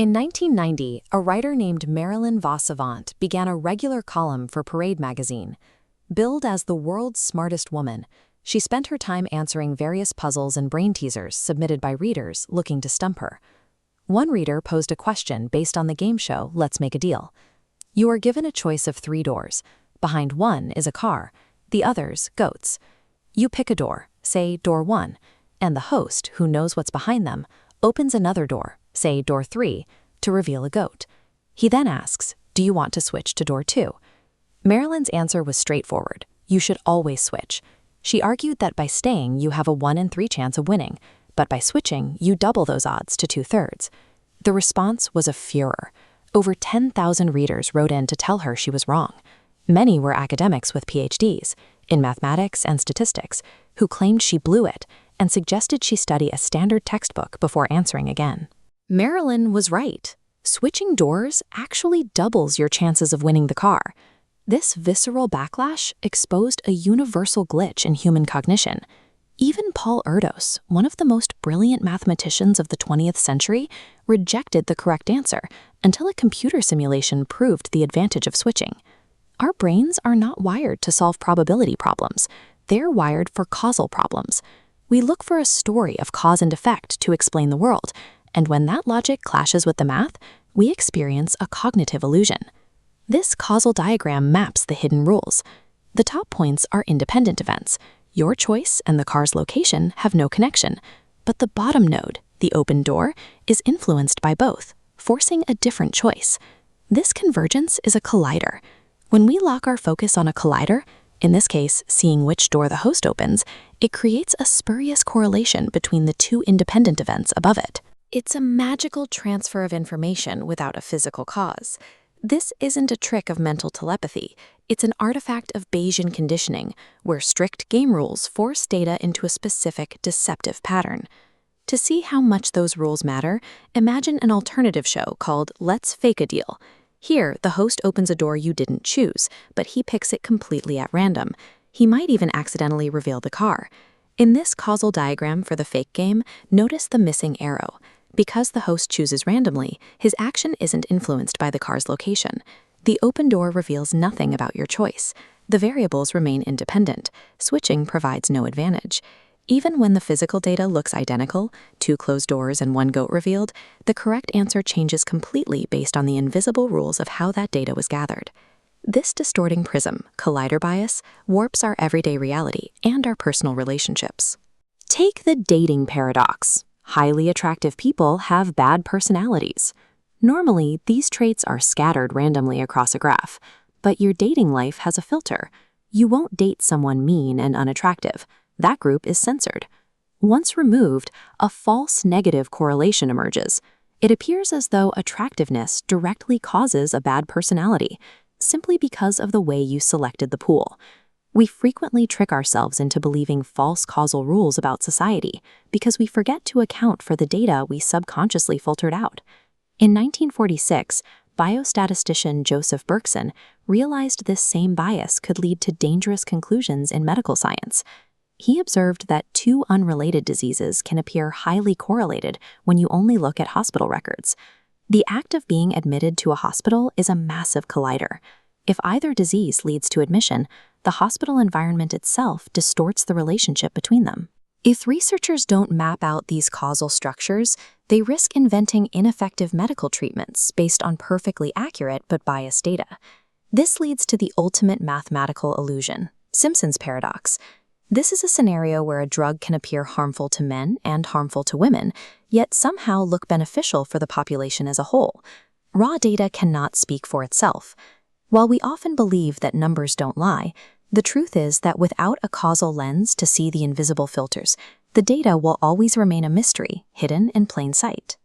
In 1990, a writer named Marilyn Vos-Savant began a regular column for Parade magazine. Billed as the world's smartest woman, she spent her time answering various puzzles and brain teasers submitted by readers looking to stump her. One reader posed a question based on the game show Let's Make a Deal. You are given a choice of 3 doors. Behind one is a car, the others goats. You pick a door, say door 1, and the host, who knows what's behind them, opens another door, say door 3, to reveal a goat. He then asks, do you want to switch to door 2? Marilyn's answer was straightforward. You should always switch. She argued that by staying, you have a 1 in 3 chance of winning, but by switching, you double those odds to 2/3. The response was a furor. Over 10,000 readers wrote in to tell her she was wrong. Many were academics with PhDs in mathematics and statistics who claimed she blew it and suggested she study a standard textbook before answering again. Marilyn was right. Switching doors actually doubles your chances of winning the car. This visceral backlash exposed a universal glitch in human cognition. Even Paul Erdos, one of the most brilliant mathematicians of the 20th century, rejected the correct answer until a computer simulation proved the advantage of switching. Our brains are not wired to solve probability problems. They're wired for causal problems. We look for a story of cause and effect to explain the world, and when that logic clashes with the math, we experience a cognitive illusion. This causal diagram maps the hidden rules. The top points are independent events. Your choice and the car's location have no connection, but the bottom node, the open door, is influenced by both, forcing a different choice. This convergence is a collider. When we lock our focus on a collider, in this case, seeing which door the host opens, it creates a spurious correlation between the 2 independent events above it. It's a magical transfer of information without a physical cause. This isn't a trick of mental telepathy. It's an artifact of Bayesian conditioning, where strict game rules force data into a specific, deceptive pattern. To see how much those rules matter, imagine an alternative show called Let's Fake a Deal. Here, the host opens a door you didn't choose, but he picks it completely at random. He might even accidentally reveal the car. In this causal diagram for the fake game, notice the missing arrow. Because the host chooses randomly, his action isn't influenced by the car's location. The open door reveals nothing about your choice. The variables remain independent. Switching provides no advantage. Even when the physical data looks identical, 2 closed doors and 1 goat revealed, the correct answer changes completely based on the invisible rules of how that data was gathered. This distorting prism, collider bias, warps our everyday reality and our personal relationships. Take the dating paradox. Highly attractive people have bad personalities. Normally, these traits are scattered randomly across a graph, but your dating life has a filter. You won't date someone mean and unattractive. That group is censored. Once removed, a false negative correlation emerges. It appears as though attractiveness directly causes a bad personality, simply because of the way you selected the pool. We frequently trick ourselves into believing false causal rules about society because we forget to account for the data we subconsciously filtered out. In 1946, biostatistician Joseph Berkson realized this same bias could lead to dangerous conclusions in medical science. He observed that 2 unrelated diseases can appear highly correlated when you only look at hospital records. The act of being admitted to a hospital is a massive collider. If either disease leads to admission, the hospital environment itself distorts the relationship between them. If researchers don't map out these causal structures, they risk inventing ineffective medical treatments based on perfectly accurate but biased data. This leads to the ultimate mathematical illusion, Simpson's paradox. This is a scenario where a drug can appear harmful to men and harmful to women, yet somehow look beneficial for the population as a whole. Raw data cannot speak for itself. While we often believe that numbers don't lie, the truth is that without a causal lens to see the invisible filters, the data will always remain a mystery, hidden in plain sight.